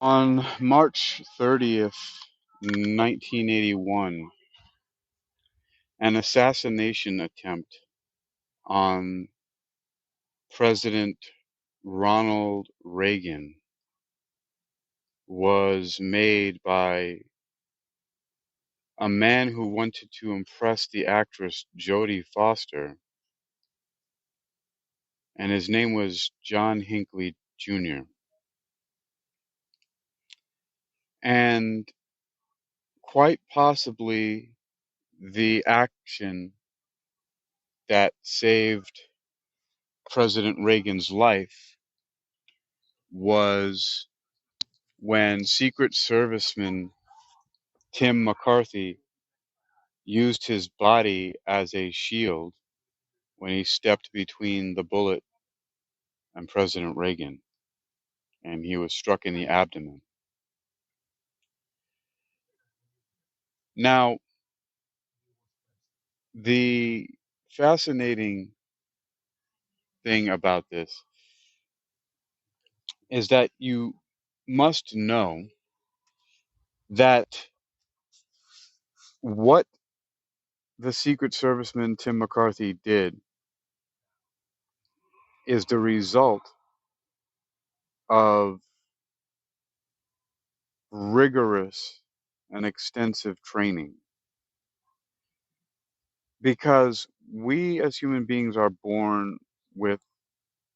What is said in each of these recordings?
On March 30th, 1981, an assassination attempt on President Ronald Reagan was made by a man who wanted to impress the actress Jodie Foster, and his name was John Hinckley Jr. And quite possibly the action that saved President Reagan's life was when Secret Serviceman Tim McCarthy used his body as a shield when he stepped between the bullet and President Reagan, and he was struck in the abdomen. Now, the fascinating thing about this is that you must know that what the Secret Serviceman Tim McCarthy did is the result of rigorous and extensive training, because we as human beings are born with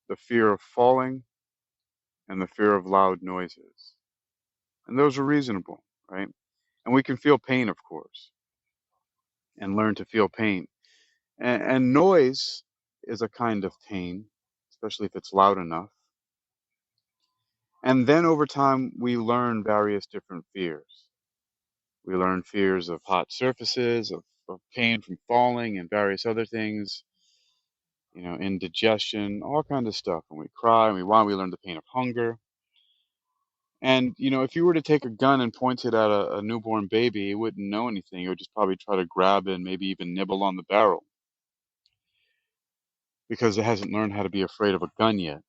the fear of falling and the fear of loud noises. And those are reasonable, right? And we can feel pain, of course, and learn to feel pain. And noise is a kind of pain, especially if it's loud enough. And then over time, we learn various different fears. We learn fears of hot surfaces, of pain from falling, and various other things, indigestion, all kind of stuff. And we cry and we whine, we learn the pain of hunger. And, if you were to take a gun and point it at a newborn baby, it wouldn't know anything. It would just probably try to grab it and maybe even nibble on the barrel because it hasn't learned how to be afraid of a gun yet.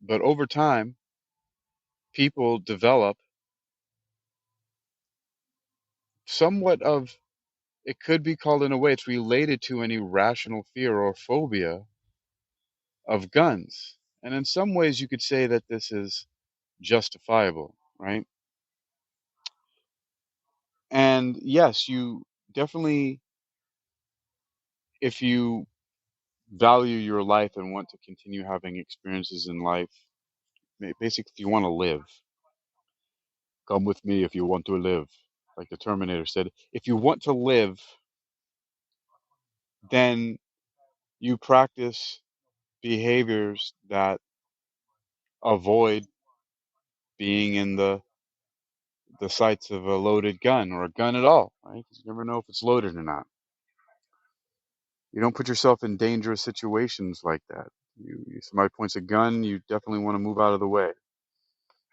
But over time, people develop somewhat of, it could be called, in a way, it's related to an irrational fear or phobia of guns. And in some ways, you could say that this is justifiable, right? And yes, you definitely, if you value your life and want to continue having experiences in life, basically, if you want to live, come with me if you want to live. Like the Terminator said, if you want to live, then you practice behaviors that avoid being in the sights of a loaded gun or a gun at all, right? Because you never know if it's loaded or not. You don't put yourself in dangerous situations like that. Somebody points a gun, you definitely want to move out of the way.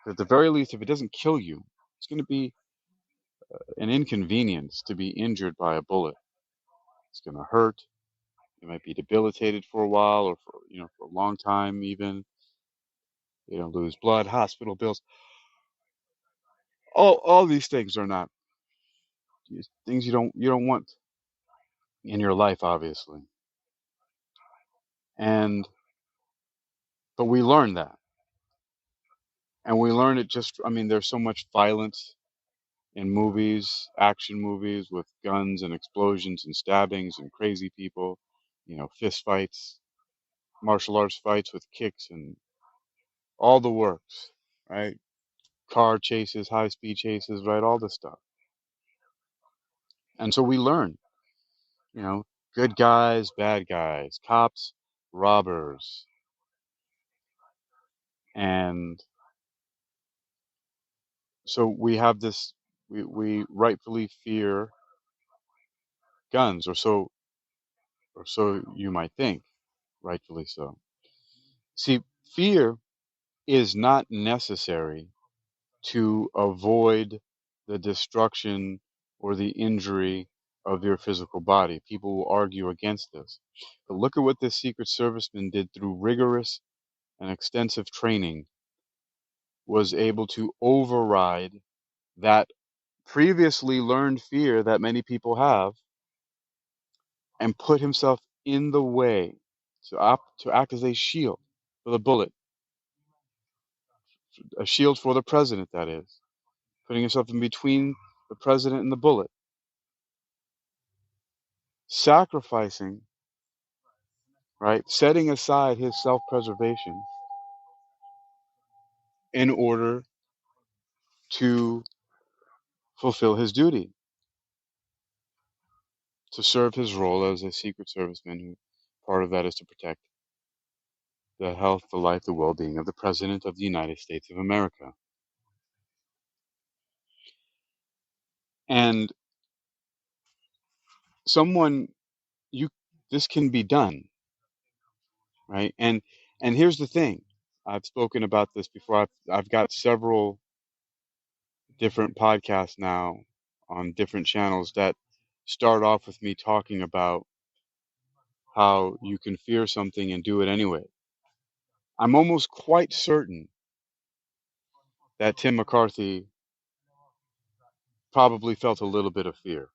At the very least, if it doesn't kill you, it's going to be an inconvenience to be injured by a bullet. It's going to hurt. You might be debilitated for a while, or for a long time even. Lose blood, hospital bills. All these things are not things you don't want in your life, obviously. And but we learn that, and we learn it just. I mean, there's so much violence in movies, action movies with guns and explosions and stabbings and crazy people, fist fights, martial arts fights with kicks and all the works, right? Car chases, high speed chases, right? All this stuff. And so we learn, you know, good guys, bad guys, cops, robbers. And so we have this, we rightfully fear guns, or so you might think, rightfully so. See, fear is not necessary to avoid the destruction or the injury of your physical body. People will argue against this. But look at what this Secret Serviceman did through rigorous and extensive training was able to override that previously learned fear that many people have and put himself in the way to act as a shield for the bullet, a shield for the president, that is, putting himself in between the president and the bullet, sacrificing, right, setting aside his self-preservation in order to fulfill his duty, to serve his role as a Secret Serviceman, who part of that is to protect the health, the life, the well-being of the President of the United States of America. And someone, you, this can be done, right? And here's the thing. I've spoken about this before. I've got several different podcasts now on different channels that start off with me talking about how you can fear something and do it anyway. I'm almost quite certain that Tim McCarthy probably felt a little bit of fear,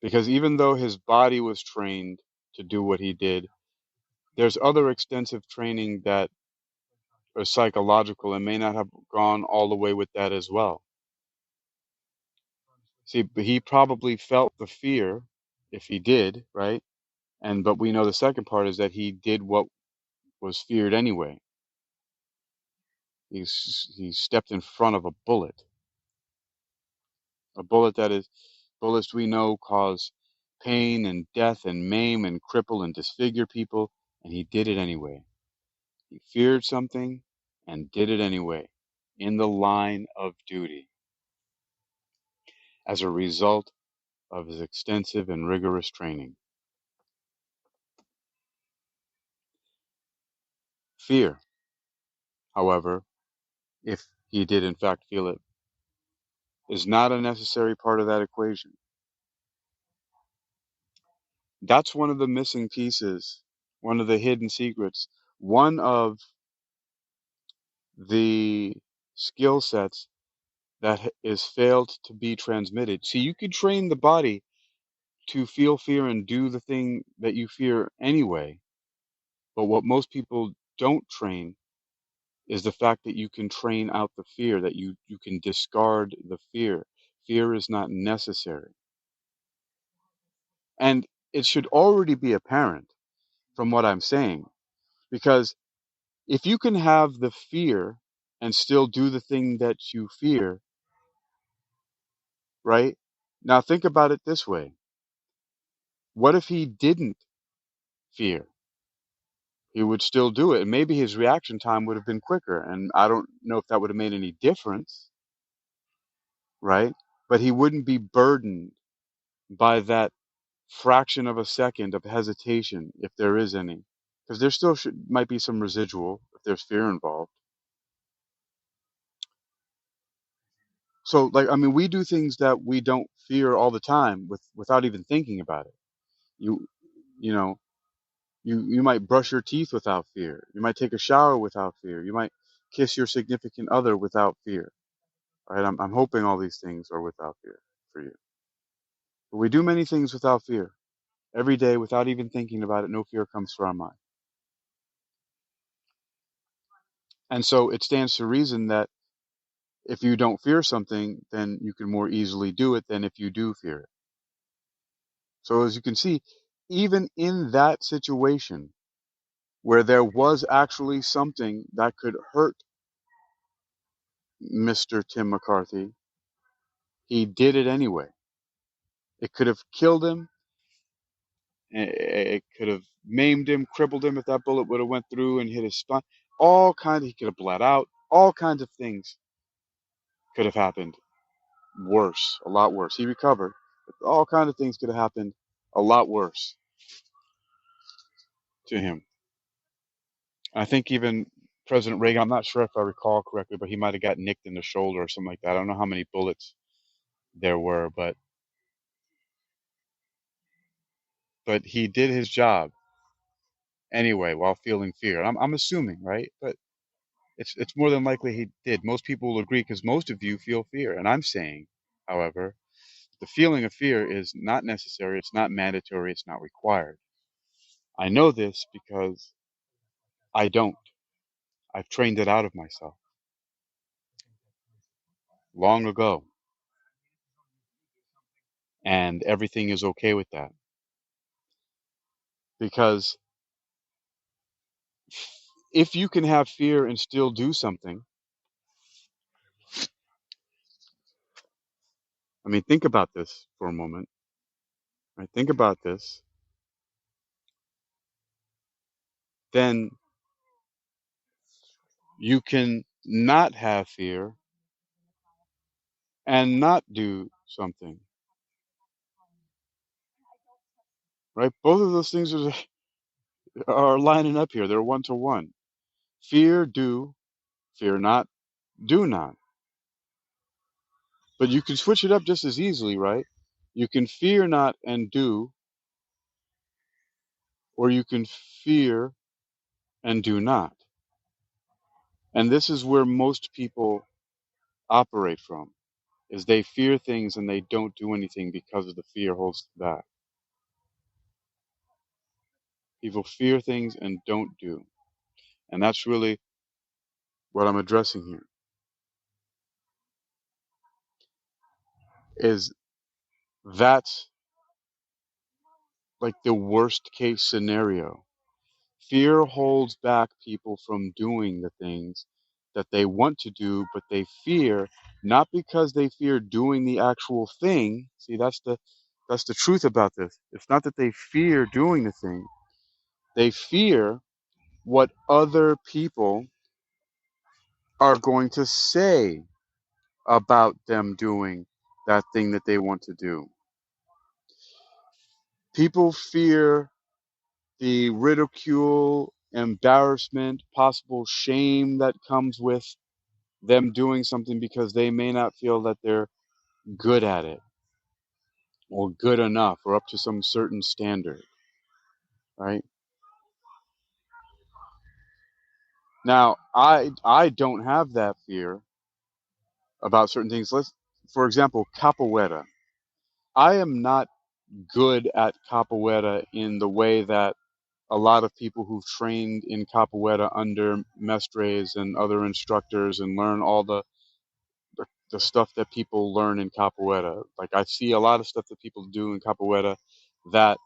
because even though his body was trained to do what he did, there's other extensive training that are psychological and may not have gone all the way with that as well. See, but he probably felt the fear if he did, right? But we know the second part is that he did what was feared anyway. He stepped in front of a bullet that is, bullets we know cause pain and death and maim and cripple and disfigure people, and he did it anyway. He feared something and did it anyway, in the line of duty, as a result of his extensive and rigorous training. Fear, however, if he did in fact feel it, is not a necessary part of that equation. That's one of the missing pieces, one of the hidden secrets, one of the skill sets that is failed to be transmitted. See, you could train the body to feel fear and do the thing that you fear anyway, but what most people don't train is the fact that you can train out the fear, that you can discard the fear. Fear is not necessary. And it should already be apparent from what I'm saying, because if you can have the fear and still do the thing that you fear, right? Now think about it this way. What if he didn't fear? He would still do it, and maybe his reaction time would have been quicker, and I don't know if that would have made any difference, right? But he wouldn't be burdened by that fraction of a second of hesitation, if there is any, because there still might be some residual if there's fear involved. So, like, I mean, we do things that we don't fear all the time without even thinking about it. You, you know, you might brush your teeth without fear. You might take a shower without fear. You might kiss your significant other without fear. Right? I'm hoping all these things are without fear for you. But we do many things without fear every day without even thinking about it. No fear comes to our mind. And so it stands to reason that if you don't fear something, then you can more easily do it than if you do fear it. So as you can see, even in that situation where there was actually something that could hurt Mr. Tim McCarthy, he did it anyway. It could have killed him. It could have maimed him, crippled him if that bullet would have went through and hit his spine. He could have bled out. All kinds of things could have happened. Worse, a lot worse. He recovered, but all kinds of things could have happened a lot worse to him. I think even President Reagan, I'm not sure if I recall correctly, but he might have got nicked in the shoulder or something like that. I don't know how many bullets there were, but he did his job anyway while feeling fear. I'm assuming, right? But It's more than likely he did. Most people will agree because most of you feel fear. And I'm saying, however, the feeling of fear is not necessary, it's not mandatory, it's not required. I know this because I don't. I've trained it out of myself long ago, and everything is okay with that. Because if you can have fear and still do something, I mean, think about this for a moment. Right? Think about this. Then you can not have fear and not do something. Right? Both of those things are lining up here. They're one to one. Fear, do. Fear not, do not. But you can switch it up just as easily, right? You can fear not and do, or you can fear and do not. And this is where most people operate from, is they fear things and they don't do anything because of the fear holds them back. People fear things and don't do. And that's really what I'm addressing here, is that's like the worst case scenario. Fear holds back people from doing the things that they want to do, but they fear, not because they fear doing the actual thing. See, that's the truth about this. It's not that they fear doing the thing. They fear what other people are going to say about them doing that thing that they want to do. People fear the ridicule, embarrassment, possible shame that comes with them doing something because they may not feel that they're good at it or good enough or up to some certain standard, right? Now, I don't have that fear about certain things. Let's, for example, capoeira. I am not good at capoeira in the way that a lot of people who've trained in capoeira under mestres and other instructors and learn all the stuff that people learn in capoeira. Like I see a lot of stuff that people do in capoeira that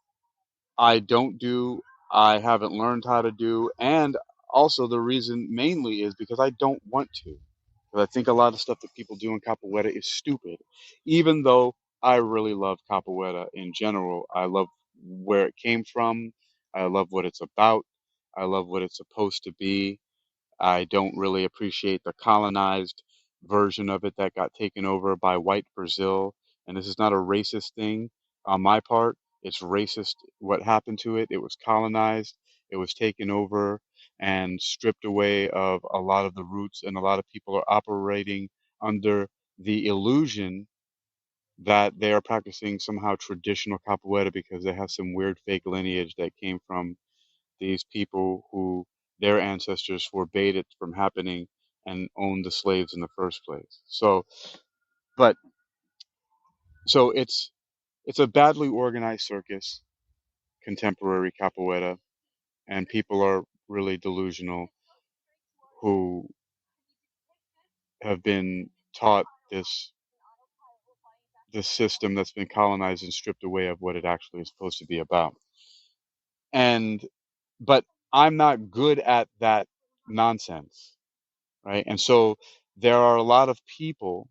I don't do, I haven't learned how to do, and also the reason mainly is because I don't want to. Because I think a lot of stuff that people do in capoeira is stupid, even though I really love capoeira in general. I love where it came from. I love what it's about. I love what it's supposed to be. I don't really appreciate the colonized version of it that got taken over by white Brazil. And this is not a racist thing on my part. It's racist what happened to it. It was colonized, it was taken over and stripped away of a lot of the roots. And a lot of people are operating under the illusion that they are practicing somehow traditional capoeira because they have some weird fake lineage that came from these people who their ancestors forbade it from happening and owned the slaves in the first place. But so it's a badly organized circus, contemporary capoeira, and people are really delusional who have been taught this system that's been colonized and stripped away of what it actually is supposed to be about. And but I'm not good at that nonsense, right? And so there are a lot of people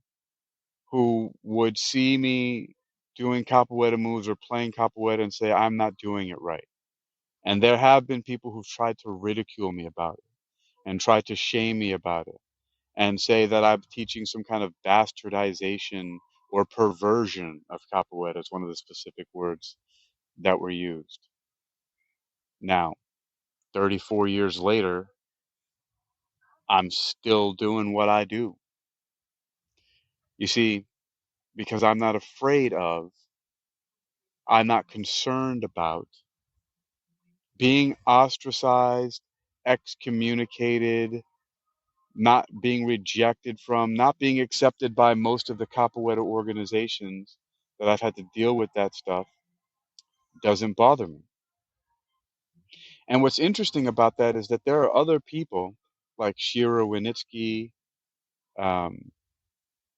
who would see me doing capoeira moves or playing capoeira and say I'm not doing it right. And there have been people who've tried to ridicule me about it and tried to shame me about it and say that I'm teaching some kind of bastardization or perversion of capoeira. It's one of the specific words that were used. Now, 34 years later, I'm still doing what I do. You see, because I'm not concerned about being ostracized, excommunicated, not being rejected from, not being accepted by most of the capoeira organizations that I've had to deal with that stuff doesn't bother me. And what's interesting about that is that there are other people like Shira Winitsky um,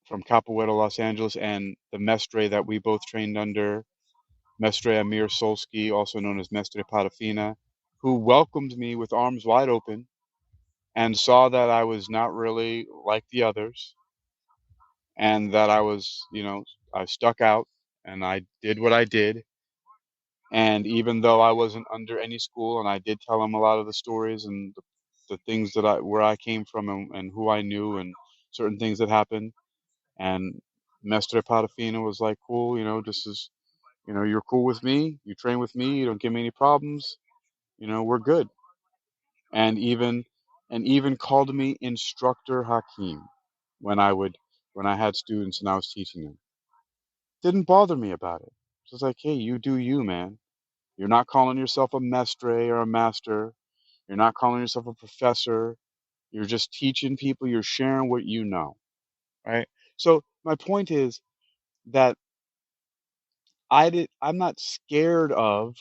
from Capoeira Los Angeles and the mestre that we both trained under, Mestre Amir Solsky, also known as Mestre Parafina, who welcomed me with arms wide open and saw that I was not really like the others and that I was, I stuck out and I did what I did. And even though I wasn't under any school, and I did tell him a lot of the stories and the things that where I came from and who I knew and certain things that happened. And Mestre Parafina was like, cool, this is, you're cool with me. You train with me. You don't give me any problems. We're good. And even called me Instructor Hakim when when I had students and I was teaching them. Didn't bother me about it. It's like, hey, you do you, man. You're not calling yourself a mestre or a master. You're not calling yourself a professor. You're just teaching people. You're sharing what you know, right? So my point is that I'm not scared of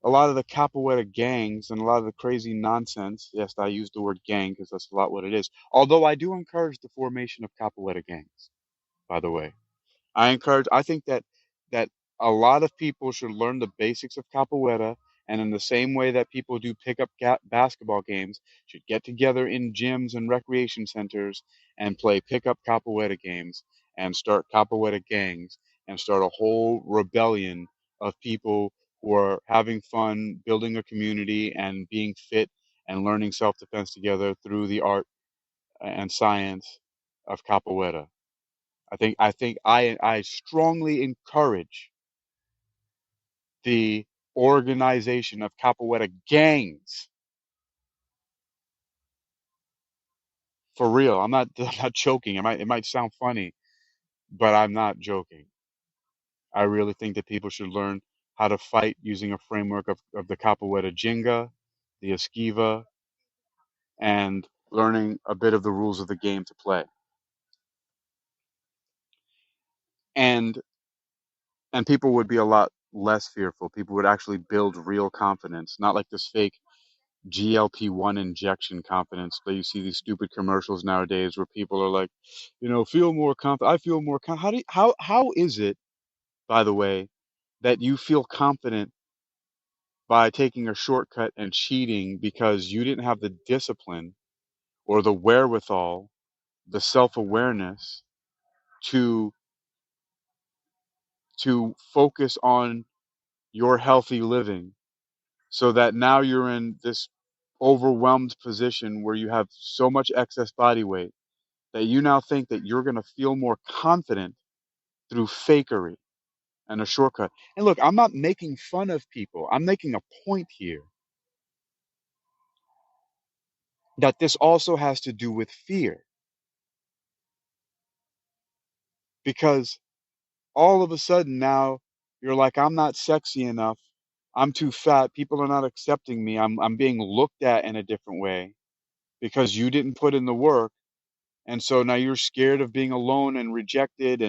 a lot of the capoeira gangs and a lot of the crazy nonsense. Yes, I use the word gang because that's a lot what it is. Although I do encourage the formation of capoeira gangs, by the way. I think that a lot of people should learn the basics of capoeira, and in the same way that people do pickup basketball games, should get together in gyms and recreation centers and play pickup capoeira games and start capoeira gangs and start a whole rebellion of people who are having fun, building a community, and being fit and learning self-defense together through the art and science of capoeira. I strongly encourage the organization of capoeira gangs for real. I'm not I'm not joking. It might sound funny, but I'm not joking. I really think that people should learn how to fight using a framework of the capoeira jinga, the esquiva, and learning a bit of the rules of the game to play. And and people would be a lot less fearful. People would actually build real confidence, not like this fake GLP-1 injection confidence. But you see these stupid commercials nowadays where people are like, feel more confident. I feel more confident. How is it, by the way, that you feel confident by taking a shortcut and cheating because you didn't have the discipline or the wherewithal, the self-awareness to focus on your healthy living so that now you're in this overwhelmed position where you have so much excess body weight that you now think that you're going to feel more confident through fakery and a shortcut. And look, I'm not making fun of people. I'm making a point here that this also has to do with fear because all of a sudden now you're like, I'm not sexy enough. I'm too fat. People are not accepting me. I'm being looked at in a different way because you didn't put in the work. And so now you're scared of being alone and rejected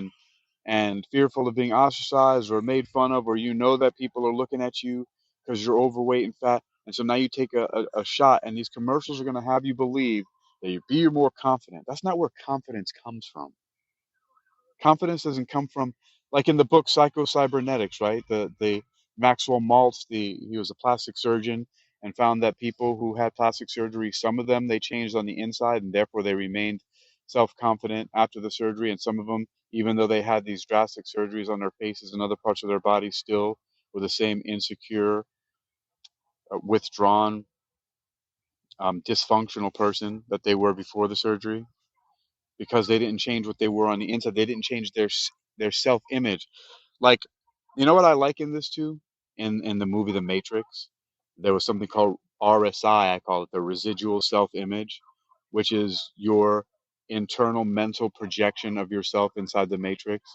and fearful of being ostracized or made fun of, or that people are looking at you because you're overweight and fat. And so now you take a shot, and these commercials are going to have you believe that you be more confident. That's not where confidence comes from. Confidence doesn't come from, like in the book Psycho-Cybernetics, right? The Maxwell Maltz, he was a plastic surgeon and found that people who had plastic surgery, some of them they changed on the inside and therefore they remained self-confident after the surgery, and some of them, even though they had these drastic surgeries on their faces and other parts of their body, still were the same insecure, withdrawn, dysfunctional person that they were before the surgery because they didn't change what they were on the inside. They didn't change their self-image. Like, you know what I liken this to? In the movie The Matrix, there was something called RSI. I call it the residual self-image, which is your internal mental projection of yourself inside the Matrix.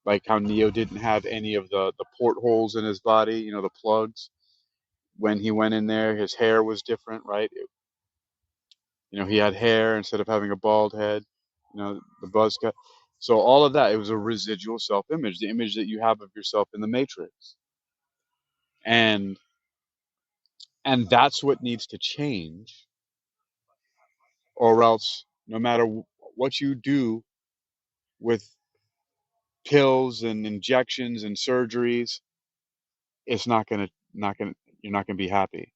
Like how Neo didn't have any of the portholes in his body, the plugs. When he went in there, his hair was different, right? He had hair instead of having a bald head, the buzz cut. So all of that, it was a residual self-image, the image that you have of yourself in the Matrix. And that's what needs to change, or else no matter what you do with pills and injections and surgeries, it's you're not gonna be happy.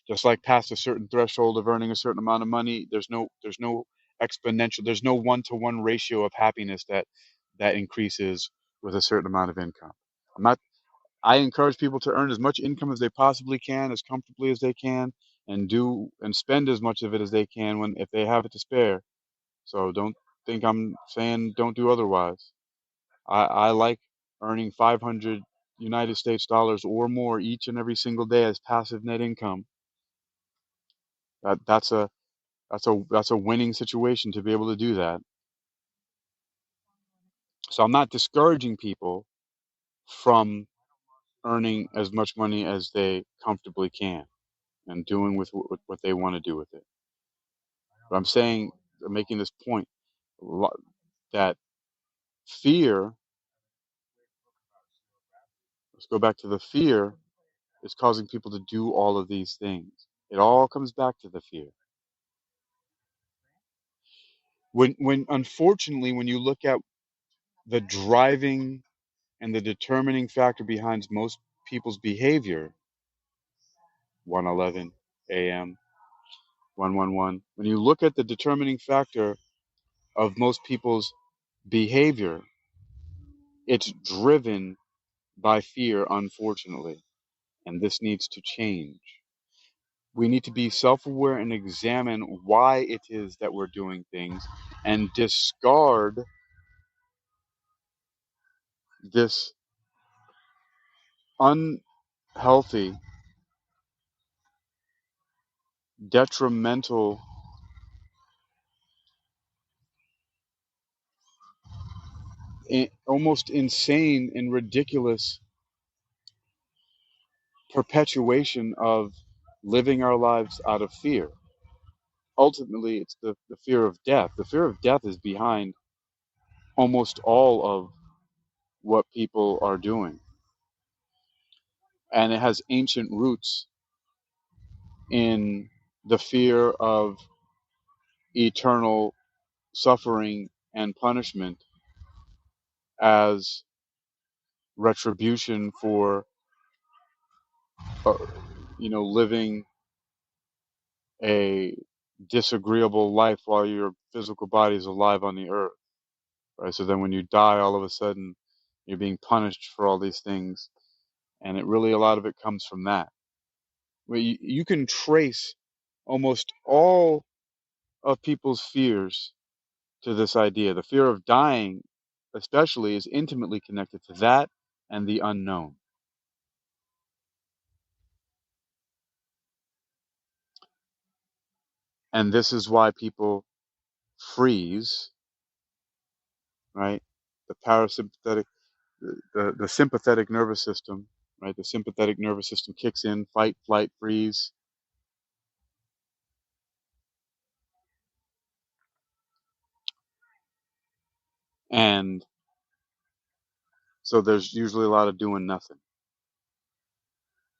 Just like past a certain threshold of earning a certain amount of money, there's no exponential, there's no one-to-one ratio of happiness that increases with a certain amount of income. I'm not I encourage people to earn as much income as they possibly can, as comfortably as they can, and do and spend as much of it as they can if they have it to spare. So don't think I'm saying don't do otherwise. I like earning 500 United States dollars or more each and every single day as passive net income. That's a winning situation to be able to do that. So I'm not discouraging people from earning as much money as they comfortably can and doing with what they want to do with it. But I'm making this point that fear, let's go back to the fear, is causing people to do all of these things. It all comes back to the fear. When unfortunately, when you look at the driving and the determining factor behind most people's behavior, 111 a.m., 111, when you look at the determining factor of most people's behavior, it's driven by fear, unfortunately. And this needs to change. We need to be self-aware and examine why it is that we're doing things and discard this unhealthy, detrimental, almost insane and ridiculous perpetuation of living our lives out of fear. Ultimately, it's the fear of death. The fear of death is behind almost all of what people are doing. And it has ancient roots in the fear of eternal suffering and punishment as retribution for, uh, living a disagreeable life while your physical body is alive on the earth, right? So then when you die, all of a sudden you're being punished for all these things. And a lot of it comes from that. You can trace almost all of people's fears to this idea. The fear of dying, especially, is intimately connected to that and the unknown. And this is why people freeze, right? The parasympathetic, the sympathetic nervous system, right? The sympathetic nervous system kicks in, fight, flight, freeze. And so there's usually a lot of doing nothing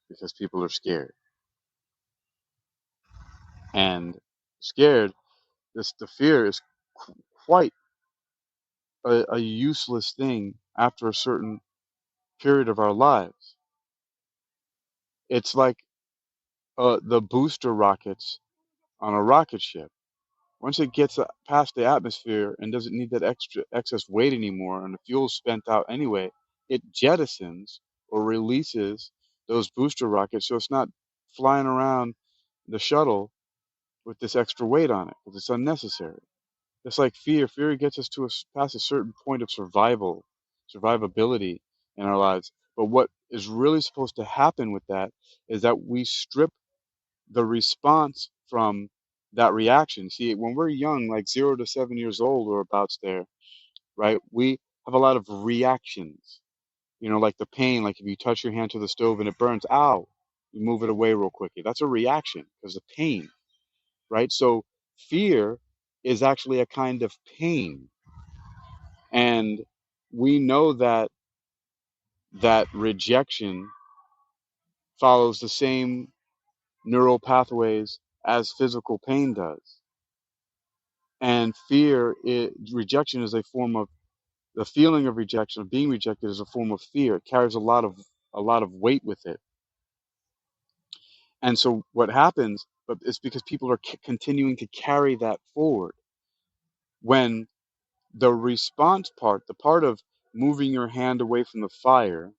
because people are scared. And scared, the fear is quite a useless thing after a certain period of our lives. It's like the booster rockets on a rocket ship. Once it gets past the atmosphere and doesn't need that excess weight anymore, and the fuel's spent out anyway, it jettisons or releases those booster rockets, so it's not flying around the shuttle with this extra weight on it because it's unnecessary. It's like fear. Fear gets us to past a certain point of survivability in our lives. But what is really supposed to happen with that is that we strip the response from that reaction. See, when we're young, like 0 to 7 years old or abouts there, right, we have a lot of reactions. Like the pain, like if you touch your hand to the stove and it burns, ow, you move it away real quickly. That's a reaction because of pain, right? So fear is actually a kind of pain. And we know that rejection follows the same neural pathways as physical pain does. And rejection is a form of the feeling of rejection, of being rejected, is a form of fear. It carries a lot of weight with it. And so what happens, but it's because people are continuing to carry that forward. When the response part, the part of moving your hand away from the fire,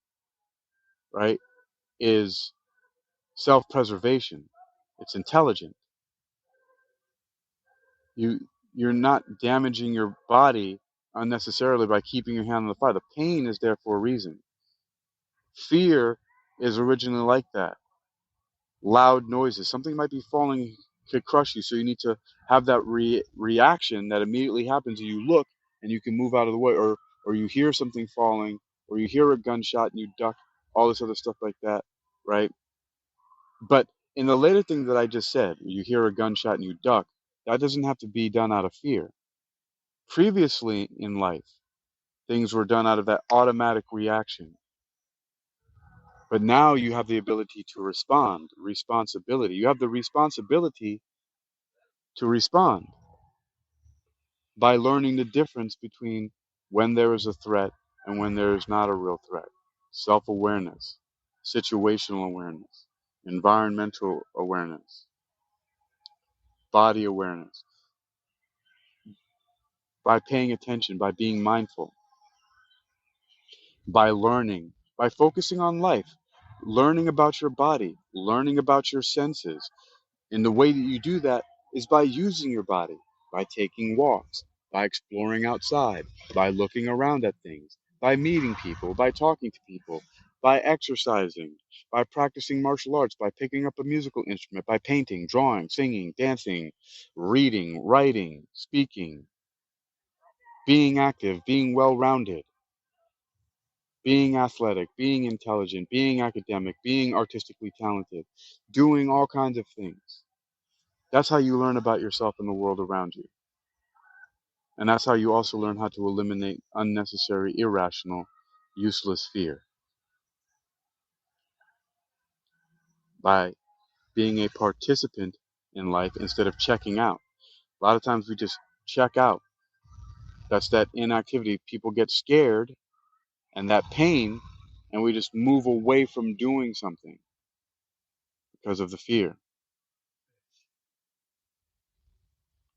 right, is self-preservation. It's intelligent. You you're not damaging your body unnecessarily by keeping your hand on the fire. The pain is there for a reason. Fear is originally like that. Loud noises. Something might be falling, could crush you, so you need to have that reaction that immediately happens, and you look and you can move out of the way, or you hear something falling, or you hear a gunshot and you duck, all this other stuff like that, right? But in the later thing that I just said, you hear a gunshot and you duck, that doesn't have to be done out of fear. Previously in life, things were done out of that automatic reaction. But now you have the ability to respond, responsibility. You have the responsibility to respond by learning the difference between when there is a threat and when there is not a real threat. Self-awareness, situational awareness, environmental awareness, body awareness, by paying attention, by being mindful, by learning, by focusing on life, learning about your body, learning about your senses. And the way that you do that is by using your body, by taking walks, by exploring outside, by looking around at things, by meeting people, by talking to people, by exercising, by practicing martial arts, by picking up a musical instrument, by painting, drawing, singing, dancing, reading, writing, speaking, being active, being well-rounded, being athletic, being intelligent, being academic, being artistically talented, doing all kinds of things. That's how you learn about yourself and the world around you. And that's how you also learn how to eliminate unnecessary, irrational, useless fear, by being a participant in life instead of checking out. A lot of times we just check out. That's that inactivity. People get scared and that pain, and we just move away from doing something because of the fear.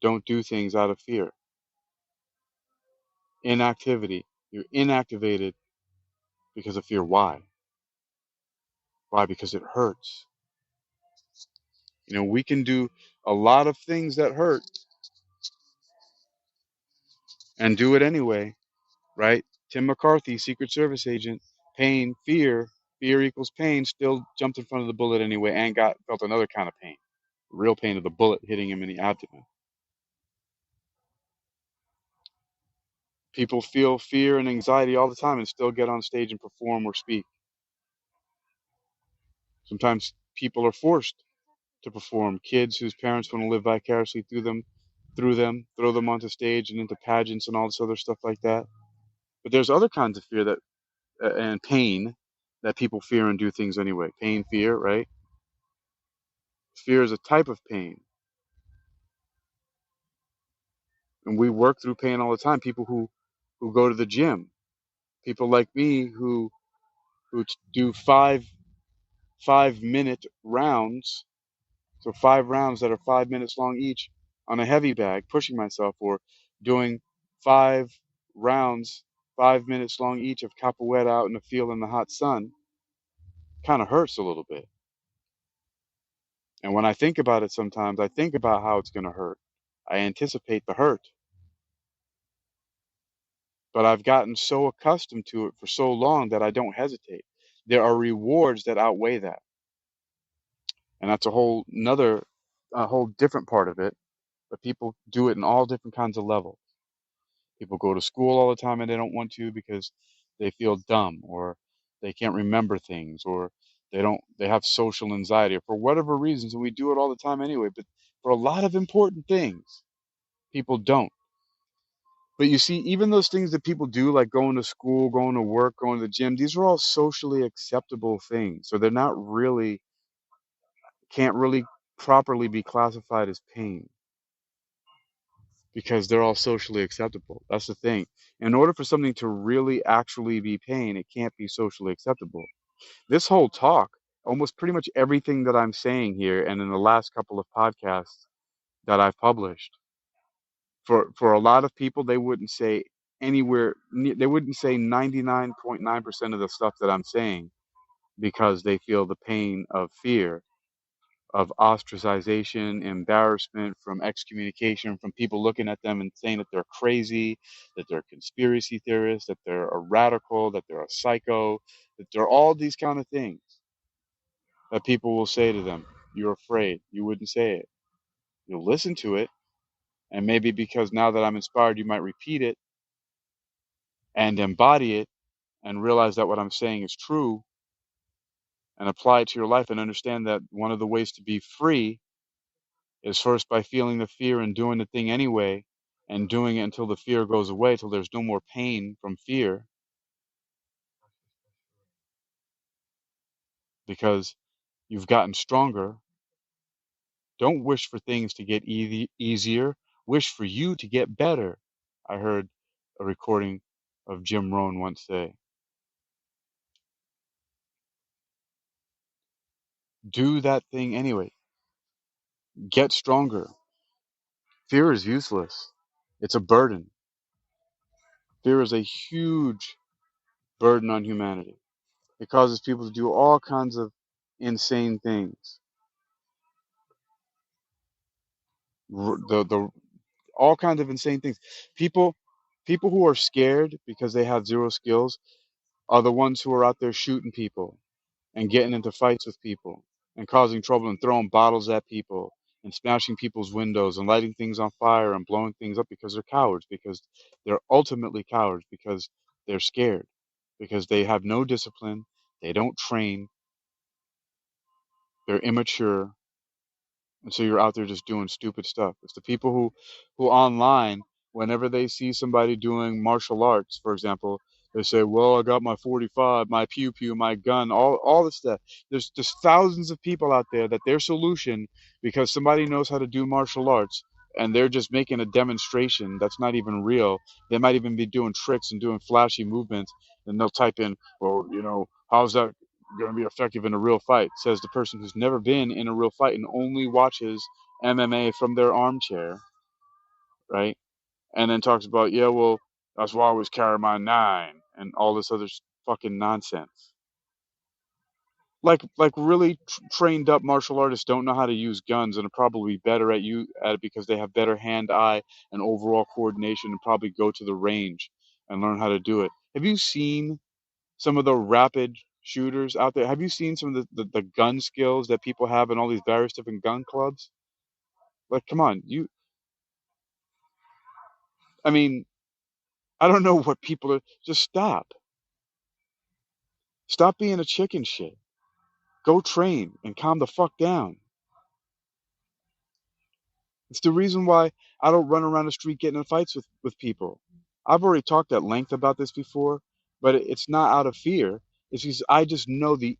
Don't do things out of fear. Inactivity. You're inactivated because of fear. Why? Why? Because it hurts. We can do a lot of things that hurt and do it anyway, right? Tim McCarthy, Secret Service agent, pain, fear equals pain, still jumped in front of the bullet anyway and felt another kind of pain, real pain of the bullet hitting him in the abdomen. People feel fear and anxiety all the time and still get on stage and perform or speak. Sometimes people are forced to perform. Kids whose parents want to live vicariously through them, throw them onto stage and into pageants and all this other stuff like that. But there's other kinds of fear and pain that people fear and do things anyway. Pain, fear, right? Fear is a type of pain. And we work through pain all the time. People who go to the gym, people like me who do 5 minute rounds, so 5 rounds that are 5 minutes long each on a heavy bag, pushing myself, or doing 5 rounds, 5 minutes long each of capoeira out in the field in the hot sun, kind of hurts a little bit. And when I think about it sometimes, I think about how it's going to hurt. I anticipate the hurt. But I've gotten so accustomed to it for so long that I don't hesitate. There are rewards that outweigh that. And that's a whole different part of it. But people do it in all different kinds of levels. People go to school all the time and they don't want to because they feel dumb, or they can't remember things, or they have social anxiety, or for whatever reasons, and we do it all the time anyway. But for a lot of important things. People don't. But you see, even those things that people do, like going to school, going to work, going to the gym, these are all socially acceptable things. So they're not really, can't really properly be classified as pain because they're all socially acceptable. That's the thing. In order for something to really actually be pain, it can't be socially acceptable. This whole talk, almost pretty much everything that I'm saying here and in the last couple of podcasts that I've published, for a lot of people, they wouldn't say they wouldn't say 99.9% of the stuff that I'm saying because they feel the pain of fear, of ostracization, embarrassment, from excommunication, from people looking at them and saying that they're crazy, that they're conspiracy theorists, that they're a radical, that they're a psycho, that they're all these kind of things that people will say to them. You're afraid. You wouldn't say it. You'll listen to it, and maybe because now that I'm inspired, you might repeat it and embody it and realize that what I'm saying is true and apply it to your life and understand that one of the ways to be free is first by feeling the fear and doing the thing anyway and doing it until the fear goes away, till there's no more pain from fear, because you've gotten stronger. Don't wish for things to get easier. Wish for you to get better. I heard a recording of Jim Rohn once say, do that thing anyway. Get stronger. Fear is useless. It's a burden. Fear is a huge burden on humanity. It causes people to do all kinds of insane things. The all kinds of insane things. People people who are scared because they have zero skills are the ones who are out there shooting people and getting into fights with people and causing trouble and throwing bottles at people and smashing people's windows and lighting things on fire and blowing things up because they're cowards, because they're ultimately cowards, because they're scared, because they have no discipline, they don't train, they're immature, and so you're out there just doing stupid stuff. It's the people who online, whenever they see somebody doing martial arts, for example, they say, well, I got my 45, my pew pew, my gun, all this stuff. There's just thousands of people out there that their solution, because somebody knows how to do martial arts and they're just making a demonstration that's not even real. They might even be doing tricks and doing flashy movements, and they'll type in, well, how's that going to be effective in a real fight, says the person who's never been in a real fight and only watches MMA from their armchair, right? And then talks about, yeah, well, that's why I always carry my 9 and all this other fucking nonsense. Like really trained up martial artists don't know how to use guns and are probably better at it because they have better hand-eye and overall coordination and probably go to the range and learn how to do it. Have you seen some of the rapid shooters out there? Have you seen some of the gun skills that people have in all these various different gun clubs? Like, come on, I mean, I don't know what people are. Just stop. Stop being a chicken shit. Go train and calm the fuck down. It's the reason why I don't run around the street getting in fights with people. I've already talked at length about this before, but it's not out of fear. It's because I just know the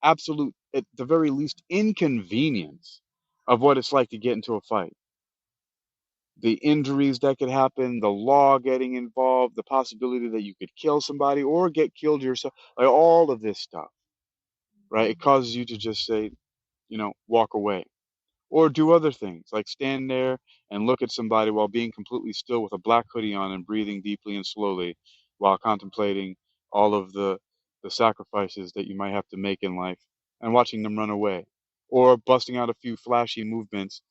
absolute, at the very least, inconvenience of what it's like to get into a fight. The injuries that could happen, the law getting involved, the possibility that you could kill somebody or get killed yourself, like all of this stuff, right? It causes you to just say, walk away. Or do other things like stand there and look at somebody while being completely still with a black hoodie on and breathing deeply and slowly while contemplating all of the sacrifices that you might have to make in life and watching them run away. Or busting out a few flashy movements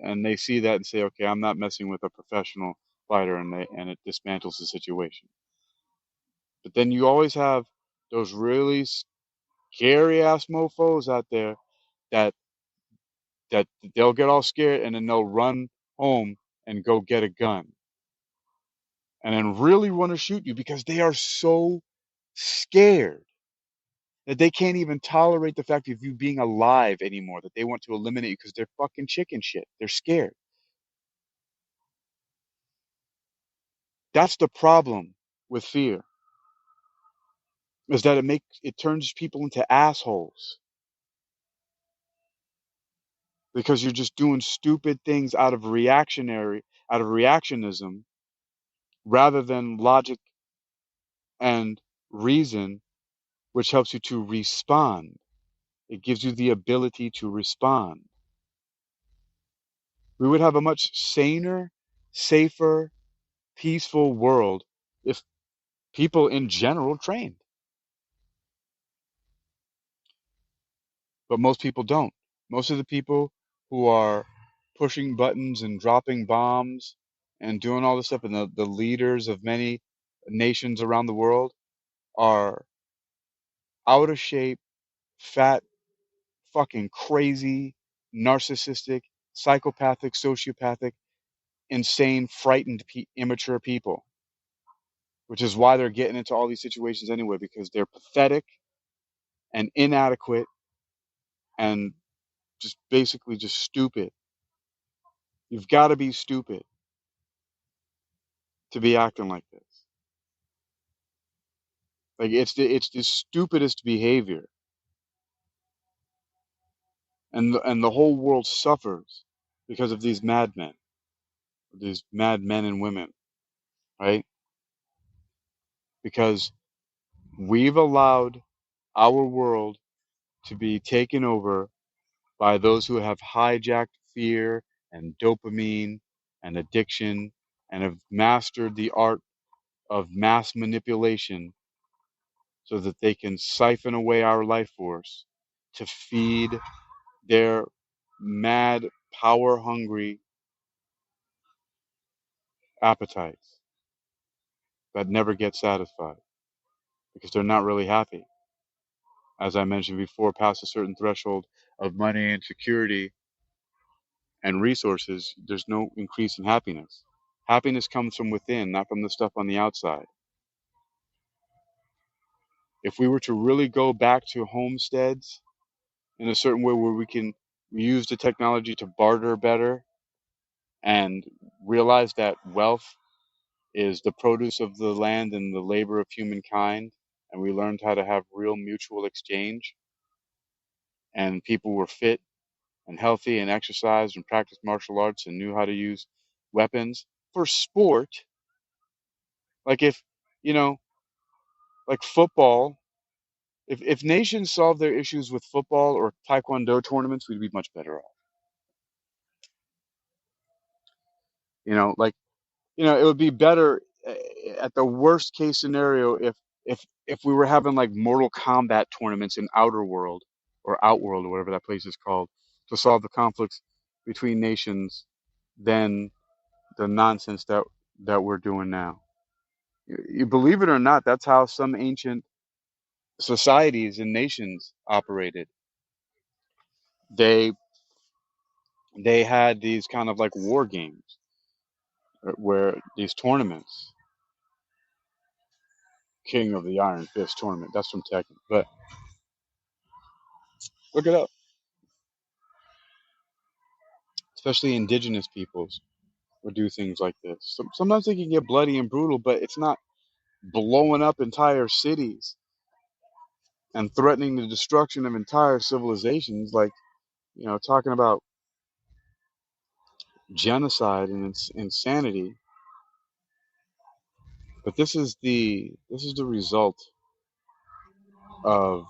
and they see that and say, okay, I'm not messing with a professional fighter, and it dismantles the situation. But then you always have those really scary ass mofos out there that that they'll get all scared and then they'll run home and go get a gun and then really want to shoot you because they are so scared. that they can't even tolerate the fact of you being alive anymore, that they want to eliminate you because they're fucking chicken shit. They're scared. That's the problem with fear, is that it turns people into assholes because you're just doing stupid things out of reactionism rather than logic and reason, which helps you to respond. It gives you the ability to respond. We would have a much saner, safer, peaceful world if people in general trained. But most people don't. Most of the people who are pushing buttons and dropping bombs and doing all this stuff, and the leaders of many nations around the world are out of shape, fat, fucking crazy, narcissistic, psychopathic, sociopathic, insane, frightened, immature people, which is why they're getting into all these situations anyway, because they're pathetic and inadequate and just basically just stupid. You've got to be stupid to be acting like this. Like it's the stupidest behavior, and the whole world suffers because of these mad men and women, right? Because we've allowed our world to be taken over by those who have hijacked fear and dopamine and addiction and have mastered the art of mass manipulation so that they can siphon away our life force to feed their mad, power hungry appetites that never get satisfied because they're not really happy. As I mentioned before, past a certain threshold of money and security and resources, there's no increase in happiness. Happiness comes from within, not from the stuff on the outside. If we were to really go back to homesteads in a certain way where we can use the technology to barter better and realize that wealth is the produce of the land and the labor of humankind, and we learned how to have real mutual exchange, and people were fit and healthy and exercised and practiced martial arts and knew how to use weapons for sport. Like if, you know, like football, if nations solved their issues with football or taekwondo tournaments, we'd be much better off. You know, like, it would be better at the worst case scenario if we were having like Mortal Kombat tournaments in Outer World or Outworld or whatever that place is called to solve the conflicts between nations than the nonsense that we're doing now. You believe it or not, that's how some ancient societies and nations operated. They they had these kind of like war games where these tournaments, King of the Iron Fist tournament, that's from Tekken, but look it up. Especially indigenous peoples would do things like this. Sometimes they can get bloody and brutal, but it's not blowing up entire cities and threatening the destruction of entire civilizations, like, talking about genocide and insanity. But this is the result of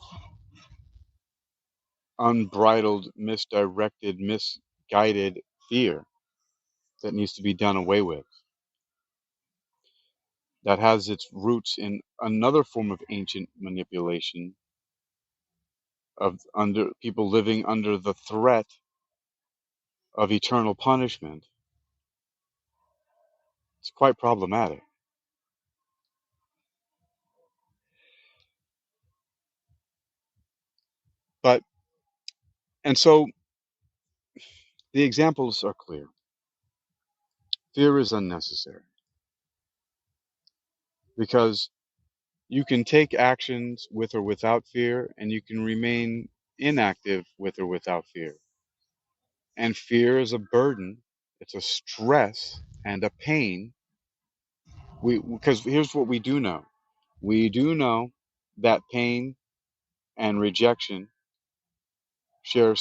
unbridled, misdirected, misguided fear that needs to be done away with. That has its roots in another form of ancient manipulation of under people living under the threat of eternal punishment. It's quite problematic. But and so the examples are clear. Fear is unnecessary because You can take actions with or without fear, and you can remain inactive with or without fear. And fear is a burden, it's a stress and a pain. Because here's what we do know. We do know that pain and rejection share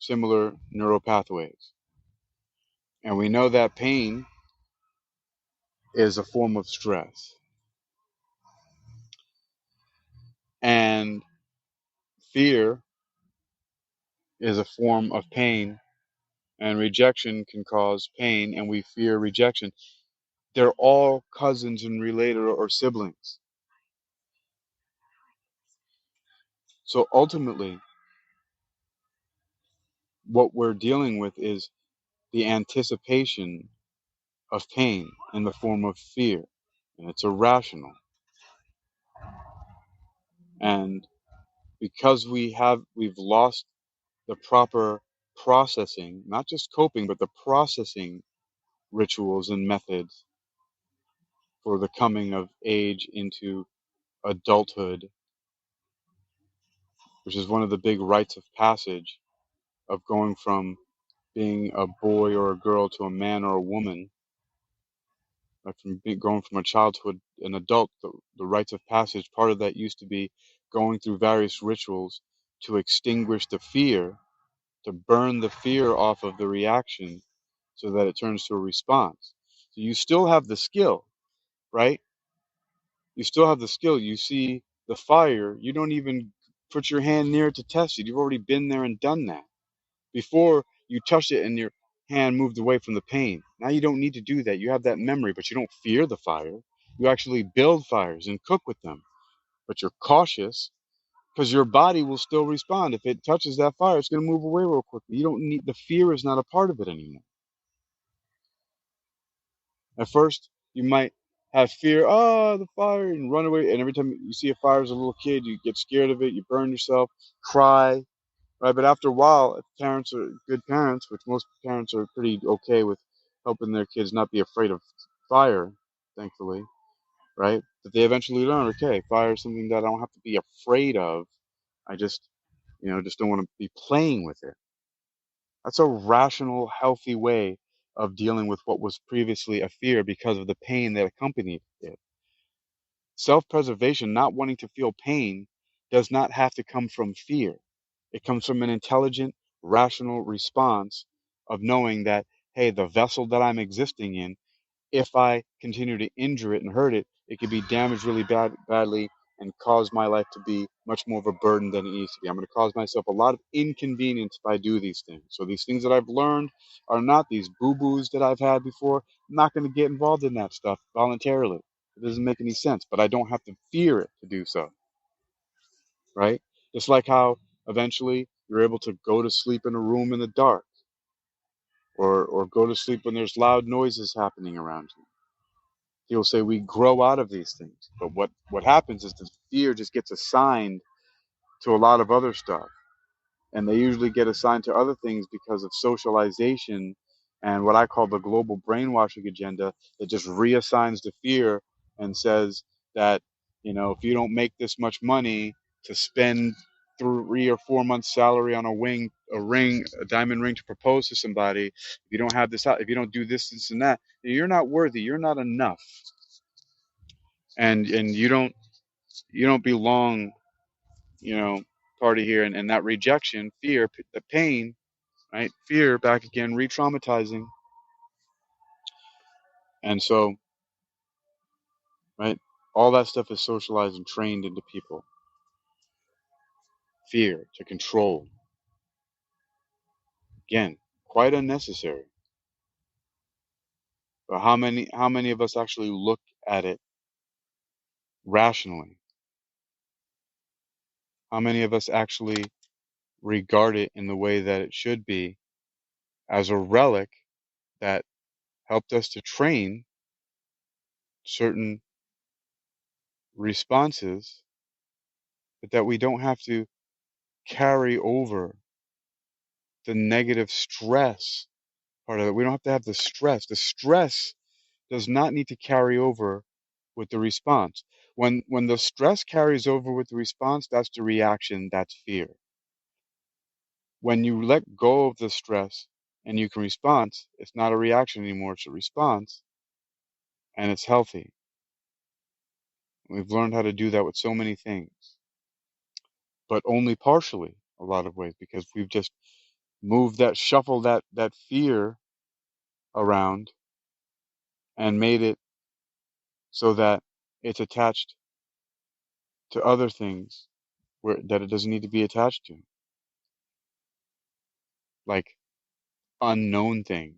similar neural pathways. And we know that pain is a form of stress. And fear is a form of pain, and rejection can cause pain, and we fear rejection. They're all cousins and related or siblings. So ultimately, what we're dealing with is the anticipation of pain in the form of fear, and it's irrational. And because we've lost the proper processing, not just coping, but the processing rituals and methods for the coming of age into adulthood, which is one of the big rites of passage of going from being a boy or a girl to a man or a woman, like going from a child to an adult. The rites of passage, part of that used to be going through various rituals to extinguish the fear, to burn the fear off of the reaction so that it turns to a response. So you still have the skill, right? You still have the skill. You see the fire, you don't even put your hand near it to test it. You've already been there and done that. Before you touched it and your hand moved away from the pain. Now you don't need to do that. You have that memory, but you don't fear the fire. You actually build fires and cook with them. But you're cautious because your body will still respond. If it touches that fire, it's going to move away real quickly. You don't need, the fear is not a part of it anymore. At first, you might have fear, the fire, and run away. And every time you see a fire as a little kid, you get scared of it, you burn yourself, cry, right? But after a while, if parents are good parents, which most parents are pretty okay with helping their kids not be afraid of fire, thankfully, right? But they eventually learn, okay, fire is something that I don't have to be afraid of. I just don't want to be playing with it. That's a rational, healthy way of dealing with what was previously a fear because of the pain that accompanied it. Self-preservation, not wanting to feel pain, does not have to come from fear. It comes from an intelligent, rational response of knowing that, hey, the vessel that I'm existing in, if I continue to injure it and hurt it, it could be damaged really badly and cause my life to be much more of a burden than it needs to be. I'm going to cause myself a lot of inconvenience if I do these things. So these things that I've learned are not these boo-boos that I've had before. I'm not going to get involved in that stuff voluntarily. It doesn't make any sense, but I don't have to fear it to do so, right? Just like how eventually you're able to go to sleep in a room in the dark, or go to sleep when there's loud noises happening around you. He'll say we grow out of these things. But what happens is the fear just gets assigned to a lot of other stuff. And they usually get assigned to other things because of socialization and what I call the global brainwashing agenda that just reassigns the fear and says that, if you don't make this much money to spend 3 or 4 months salary on a diamond ring to propose to somebody, if you don't have this out, if you don't do this and that, you're not worthy, you're not enough. And you don't belong, you know, party here. And that rejection, fear, the pain, right? Fear back again, re-traumatizing. And so, right, all that stuff is socialized and trained into people. Fear to control. Again, quite unnecessary. But how many of us actually look at it rationally? How many of us actually regard it in the way that it should be, as a relic that helped us to train certain responses, but that we don't have to carry over the negative stress part of it. We don't have to have the stress. The stress does not need to carry over with the response. When the stress carries over with the response, that's the reaction, that's fear. When you let go of the stress and you can respond, it's not a reaction anymore, it's a response, and it's healthy. We've learned how to do that with so many things, but only partially a lot of ways, because we've just moved that, shuffled that fear around and made it so that it's attached to other things that it doesn't need to be attached to, like unknown things.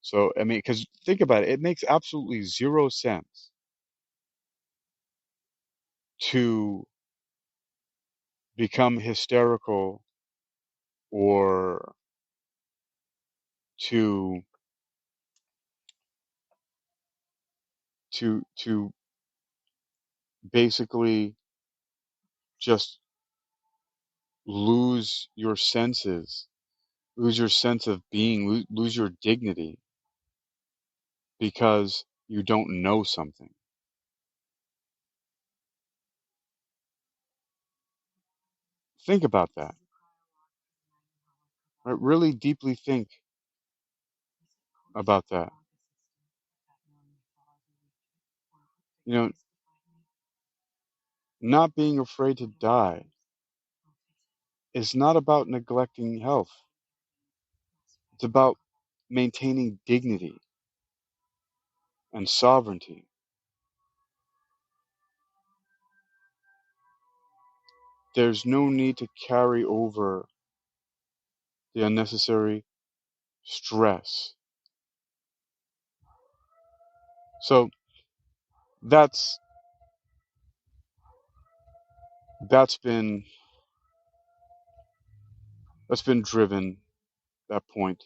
So, I mean, because think about it, it makes absolutely zero sense to become hysterical or to to basically just lose your senses, lose your sense of being, lose your dignity because you don't know something. Think about that. Right? Really deeply think about that. You know, not being afraid to die is not about neglecting health. It's about maintaining dignity and sovereignty. There's no need to carry over the unnecessary stress. So that's that's been that's been driven that point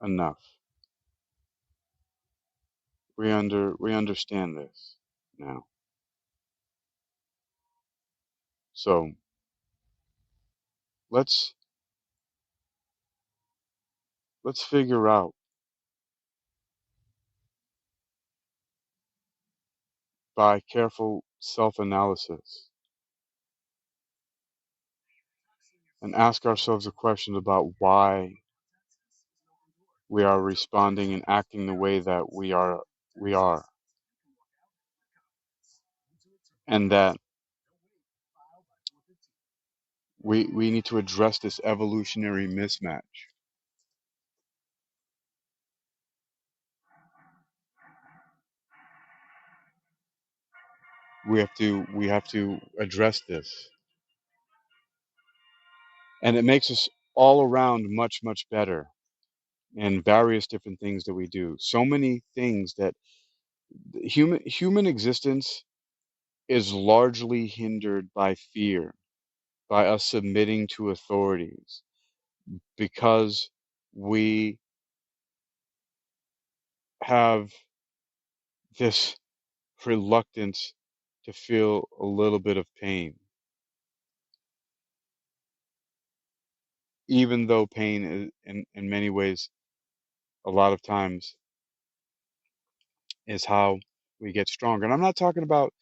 enough. We understand this now. So let's let's figure out by careful self-analysis and ask ourselves a question about why we are responding and acting the way that we are, and that we need to address this evolutionary mismatch. We have to address this, and it makes us all around much better in various different things that we do. So many things that human existence is largely hindered by fear, by us submitting to authorities, because we have this reluctance to feel a little bit of pain, even though pain is, in many ways, a lot of times, is how we get stronger. And I'm not talking about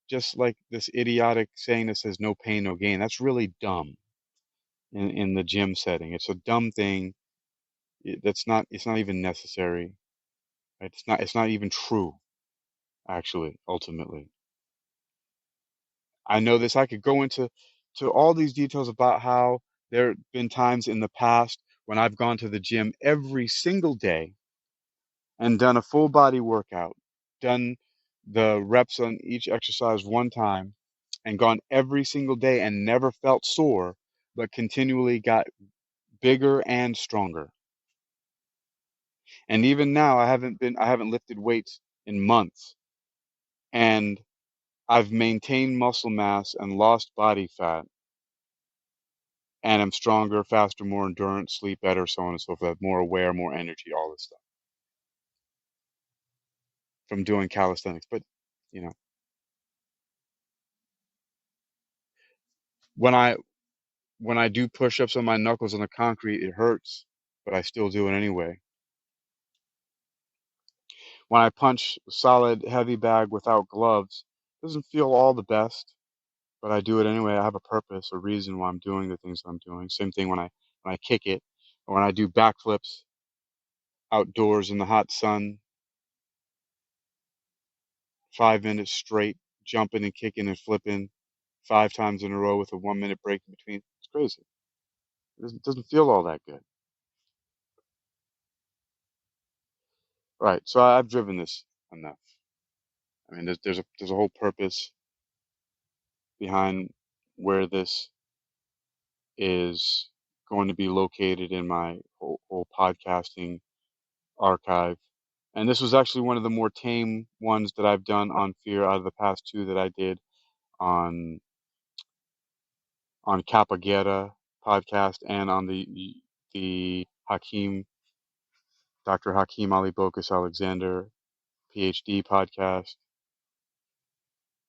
just like this idiotic saying that says no pain, no gain. That's really dumb in the gym setting. It's a dumb thing. It's not even necessary. Right? It's not even true, actually, ultimately. I know this. I could go into all these details about how there have been times in the past when I've gone to the gym every single day and done a full body workout, done the reps on each exercise one time, and gone every single day and never felt sore, but continually got bigger and stronger. And even now, I haven't lifted weights in months, and I've maintained muscle mass and lost body fat, and I'm stronger, faster, more endurance, sleep better, so on and so forth, more aware, more energy, all this stuff from doing calisthenics. But you know, when I when I do push-ups on my knuckles on the concrete, it hurts, but I still do it anyway. When I punch solid heavy bag without gloves, Doesn't feel all the best, but I do it anyway. I have a purpose, a reason why I'm doing the things I'm doing. Same thing when I kick it, or when I do backflips outdoors in the hot sun, 5 minutes straight, jumping and kicking and flipping 5 times in a row with a 1 minute break in between. It's crazy. It doesn't feel all that good. Right. So I've driven this enough. I mean, there's a whole purpose behind where this is going to be located in my whole podcasting archive. And this was actually one of the more tame ones that I've done on fear out of the past two that I did on Capagetta podcast and on the Dr. Hakeem Ali Bokus Alexander PhD podcast.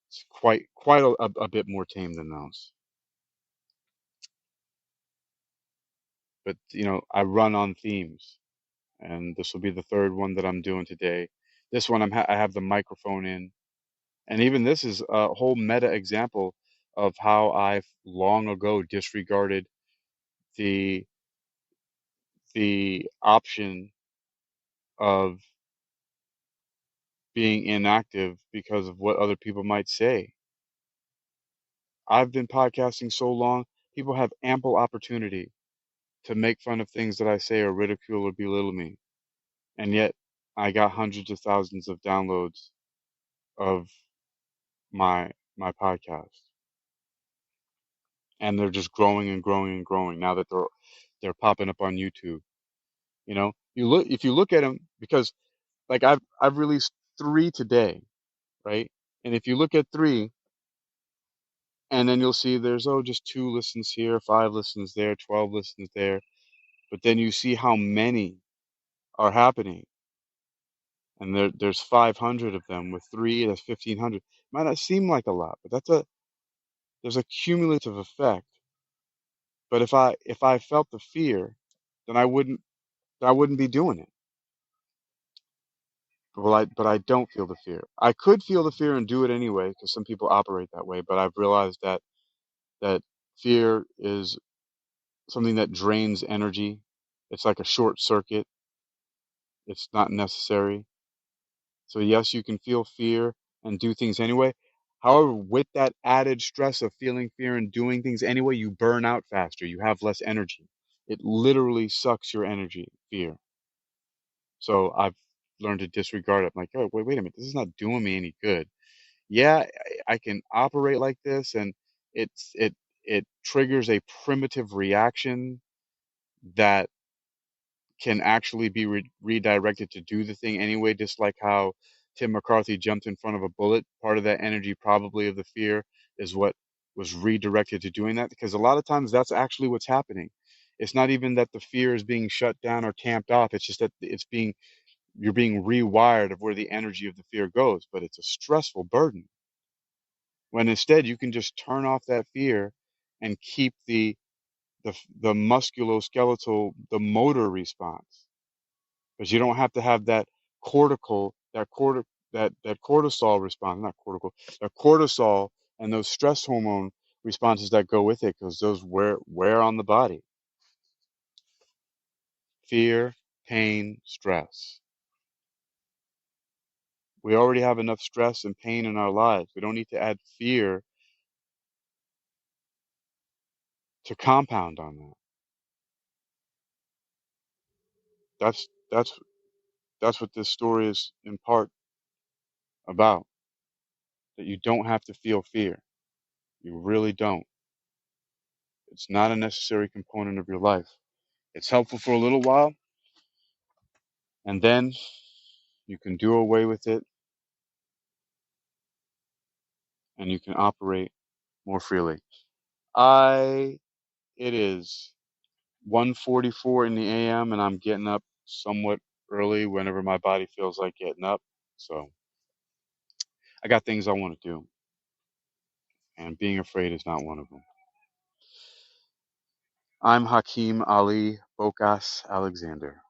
It's quite a bit more tame than those. But I run on themes, and this will be the third one that I'm doing today. This one I have the microphone in, and even this is a whole meta example of how I've long ago disregarded the option of being inactive because of what other people might say. I've been podcasting so long, people have ample opportunity to make fun of things that I say or ridicule or belittle me. And yet I got hundreds of thousands of downloads of my podcast. And they're just growing and growing and growing now that they're popping up on YouTube. If you look at them, because like I've released 3 today, right? And if you look at 3, and then you'll see there's just 2 listens here, 5 listens there, 12 listens there. But then you see how many are happening, and there's 500 of them. With 3, that's 1,500. Might not seem like a lot, but there's a cumulative effect. But if I felt the fear, then I wouldn't be doing it. But I don't feel the fear. I could feel the fear and do it anyway, because some people operate that way. But I've realized that fear is something that drains energy. It's like a short circuit. It's not necessary. So yes, you can feel fear and do things anyway. However, with that added stress of feeling fear and doing things anyway, you burn out faster. You have less energy. It literally sucks your energy, fear. So I've learned to disregard it. I'm like, oh, wait a minute. This is not doing me any good. Yeah, I can operate like this, and it's it triggers a primitive reaction that can actually be redirected to do the thing anyway, just like how Tim McCarthy jumped in front of a bullet. Part of that energy, probably of the fear, is what was redirected to doing that, because a lot of times that's actually what's happening. It's not even that the fear is being shut down or tamped off. It's just that you're being rewired of where the energy of the fear goes, but it's a stressful burden. When instead you can just turn off that fear and keep the musculoskeletal, the motor response, because you don't have to have that cortical, that cortisol response, not cortical, that cortisol and those stress hormone responses that go with it, because those wear on the body. Fear, pain, stress. We already have enough stress and pain in our lives. We don't need to add fear to compound on that. That's what this story is in part about. That you don't have to feel fear. You really don't. It's not a necessary component of your life. It's helpful for a little while, and then you can do away with it, and you can operate more freely. It is 1:44 in the AM, and I'm getting up somewhat early whenever my body feels like getting up. So I got things I want to do, and being afraid is not one of them. I'm Hakeem Ali Bokas Alexander.